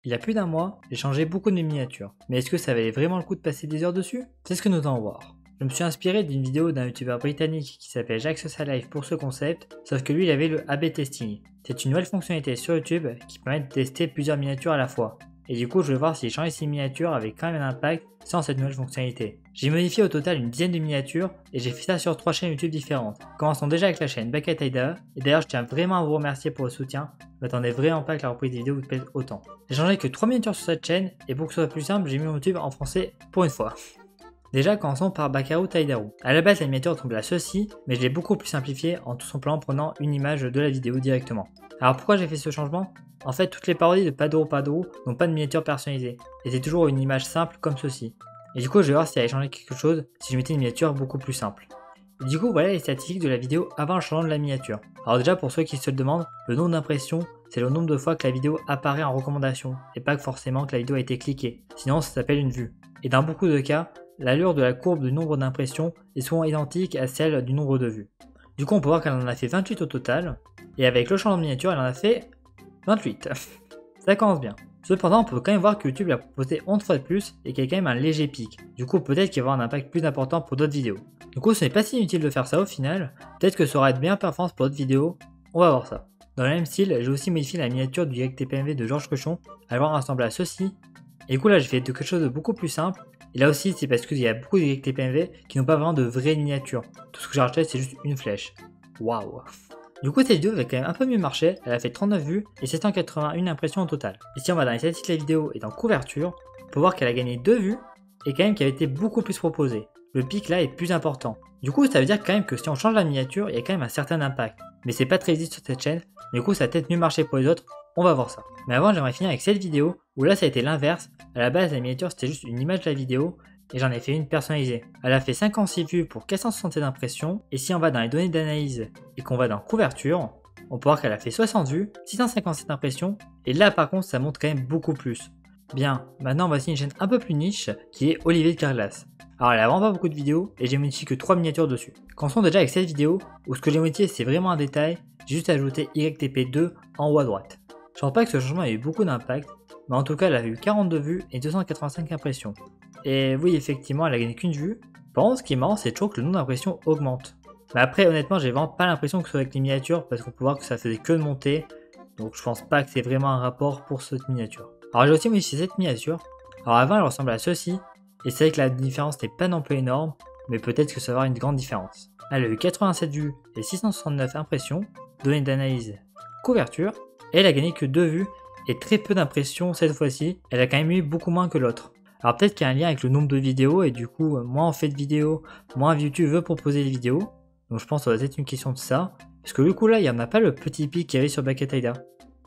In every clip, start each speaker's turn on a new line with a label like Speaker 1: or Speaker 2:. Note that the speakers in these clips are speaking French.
Speaker 1: Il y a plus d'un mois, j'ai changé beaucoup de mes miniatures. Mais est-ce que ça valait vraiment le coup de passer des heures dessus? C'est ce que nous allons voir. Je me suis inspiré d'une vidéo d'un youtubeur britannique qui s'appelle Jack Life pour ce concept, sauf que lui il avait le AB testing. C'est une nouvelle fonctionnalité sur YouTube qui permet de tester plusieurs miniatures à la fois. Et du coup je vais voir si changer ces miniatures avait quand même un impact sans cette nouvelle fonctionnalité. J'ai modifié au total une dizaine de miniatures et j'ai fait ça sur 3 chaînes YouTube différentes. Commençons déjà avec la chaîne Bucket Ida, et d'ailleurs je tiens vraiment à vous remercier pour le soutien, je m'attendais vraiment pas que la reprise des vidéos vous plaise autant. J'ai changé que 3 miniatures sur cette chaîne et pour que ce soit plus simple j'ai mis mon YouTube en français pour une fois. Déjà commençons par Bakaru Taidaru. A la base la miniature ressemble à ceci, mais je l'ai beaucoup plus simplifié en tout simplement prenant une image de la vidéo directement. Alors pourquoi j'ai fait ce changement? En fait toutes les parodies de Padoru n'ont pas de miniature personnalisée, et c'est toujours une image simple comme ceci. Et du coup je vais voir si ça allait changer quelque chose si je mettais une miniature beaucoup plus simple. Et du coup voilà les statistiques de la vidéo avant le changement de la miniature. Alors déjà pour ceux qui se le demandent, le nombre d'impressions c'est le nombre de fois que la vidéo apparaît en recommandation, et pas que forcément que la vidéo a été cliquée, sinon ça s'appelle une vue. Et dans beaucoup de cas, l'allure de la courbe du nombre d'impressions est souvent identique à celle du nombre de vues. Du coup on peut voir qu'elle en a fait 28 au total, et avec le changement de miniature elle en a fait 28. Ça commence bien. Cependant on peut quand même voir que YouTube l'a proposé 11 fois de plus et qu'il y a quand même un léger pic. Du coup peut-être qu'il va y avoir un impact plus important pour d'autres vidéos. Du coup ce n'est pas si inutile de faire ça au final, peut-être que ça aura de meilleures performances pour d'autres vidéos, on va voir ça. Dans le même style, j'ai aussi modifié la miniature du YTPMV de Georges Cochon, à voir ressembler à ceci. Et du coup là j'ai fait quelque chose de beaucoup plus simple. Et là aussi c'est parce qu'il y a beaucoup de YTPMV qui n'ont pas vraiment de vraies miniatures. Tout ce que j'ai rajouté c'est juste une flèche. Waouh. Du coup cette vidéo va quand même un peu mieux marcher, elle a fait 39 vues et 781 impressions au total. Et si on va dans les statistiques de la vidéo et dans couverture, on peut voir qu'elle a gagné 2 vues et quand même qu'elle a été beaucoup plus proposée. Le pic là est plus important. Du coup ça veut dire quand même que si on change la miniature, il y a quand même un certain impact. Mais c'est pas très visible sur cette chaîne, du coup ça va peut-être mieux marcher pour les autres, on va voir ça. Mais avant j'aimerais finir avec cette vidéo où là ça a été l'inverse. À la base la miniature c'était juste une image de la vidéo et j'en ai fait une personnalisée. Elle a fait 56 vues pour 467 impressions et si on va dans les données d'analyse et qu'on va dans couverture, on peut voir qu'elle a fait 60 vues, 657 impressions et là par contre ça monte quand même beaucoup plus. Bien, maintenant voici une chaîne un peu plus niche qui est Olivier de Carglass. Alors elle a vraiment pas beaucoup de vidéos et j'ai modifié que 3 miniatures dessus. Commençons déjà avec cette vidéo où ce que j'ai modifié c'est vraiment un détail, j'ai juste ajouté YTP2 en haut à droite. Je pense pas que ce changement ait eu beaucoup d'impact, mais en tout cas elle a eu 42 vues et 285 impressions. Et oui effectivement elle a gagné qu'une vue. Par contre ce qui est marrant c'est toujours que le nombre d'impressions augmente. Mais après honnêtement j'ai vraiment pas l'impression que ce soit avec les miniatures parce qu'on peut voir que ça faisait que de monter. Donc je pense pas que c'est vraiment un rapport pour cette miniature. Alors j'ai aussi modifié cette miniature. Alors avant elle ressemble à ceci. Et c'est vrai que la différence n'est pas non plus énorme, mais peut-être que ça va avoir une grande différence. Elle a eu 87 vues et 669 impressions, données d'analyse couverture, et elle a gagné que 2 vues et très peu d'impressions cette fois-ci, elle a quand même eu beaucoup moins que l'autre. Alors peut-être qu'il y a un lien avec le nombre de vidéos et du coup moins on fait de vidéos, moins YouTube veut proposer des vidéos, donc je pense que ça doit être une question de ça, parce que du coup là il n'y en a pas le petit pic qu'il y avait sur Bucket Ida.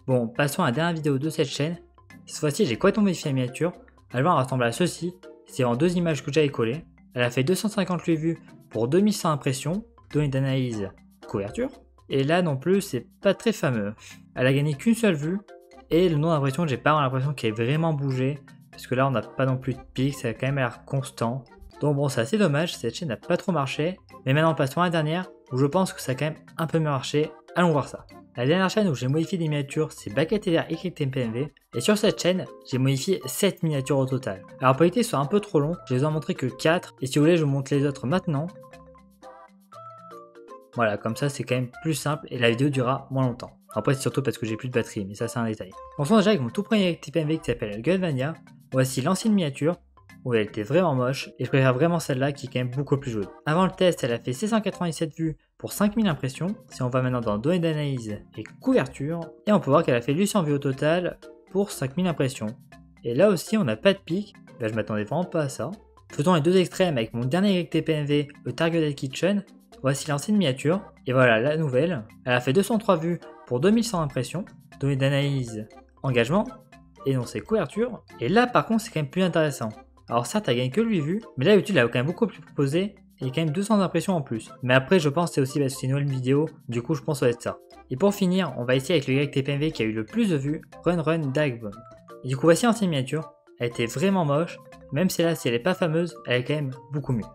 Speaker 1: Bon, passons à la dernière vidéo de cette chaîne, cette fois-ci j'ai complètement modifié la miniature, elle va ressembler à ceci. C'est en 2 images que j'avais collées. Elle a fait 258 vues pour 2100 impressions, données d'analyse couverture. Et là non plus, c'est pas très fameux. Elle a gagné qu'une seule vue. Et le nombre d'impressions, j'ai pas l'impression qu'elle ait vraiment bougé. Parce que là, on n'a pas non plus de pic, ça a quand même l'air constant. Donc bon, c'est assez dommage, cette chaîne n'a pas trop marché. Mais maintenant, passons à la dernière, où je pense que ça a quand même un peu mieux marché. Allons voir ça. La dernière chaîne où j'ai modifié des miniatures, c'est Bucket Ida YTPMV. Et sur cette chaîne, j'ai modifié 7 miniatures au total. Alors pour éviter que ce soit un peu trop long, je vais vous en montrer que 4. Et si vous voulez, je vous montre les autres maintenant. Voilà, comme ça c'est quand même plus simple et la vidéo durera moins longtemps. Après c'est surtout parce que j'ai plus de batterie, mais ça c'est un détail. Commençons déjà avec mon tout premier YTPMV qui s'appelle Gunvania. Voici l'ancienne miniature, où elle était vraiment moche, et je préfère vraiment celle-là qui est quand même beaucoup plus jolie. Avant le test, elle a fait 697 vues pour 5000 impressions. Si on va maintenant dans données d'analyse et couverture, et on peut voir qu'elle a fait 800 vues au total pour 5000 impressions. Et là aussi on n'a pas de pic, ben, je m'attendais vraiment pas à ça. Faisons les deux extrêmes avec mon dernier YTPMV, le Targeted Kitchen. Voici l'ancienne miniature, et voilà la nouvelle. Elle a fait 203 vues pour 2100 impressions, données d'analyse, engagement, énoncé couverture. Et là par contre c'est quand même plus intéressant. Alors certes elle gagne que 8 vues, mais là YouTube elle a quand même beaucoup plus proposé, et il y a quand même 200 impressions en plus. Mais après je pense que c'est aussi parce que c'est une nouvelle vidéo, du coup je pense que ça va être ça. Et pour finir, on va essayer avec le YTPMV qui a eu le plus de vues, Run Dagbone. Et du coup voici l'ancienne miniature, elle était vraiment moche, même celle-là si elle est pas fameuse, elle est quand même beaucoup mieux.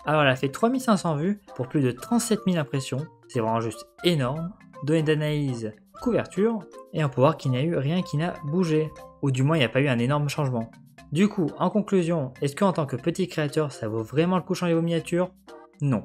Speaker 1: Alors elle a fait 3500 vues pour plus de 37 000 impressions, c'est vraiment juste énorme. Données d'analyse couverture, et on peut voir qu'il n'y a eu rien qui n'a bougé, ou du moins il n'y a pas eu un énorme changement. Du coup, en conclusion, est-ce qu'en tant que petit créateur, ça vaut vraiment le coup de changer vos miniatures? Non.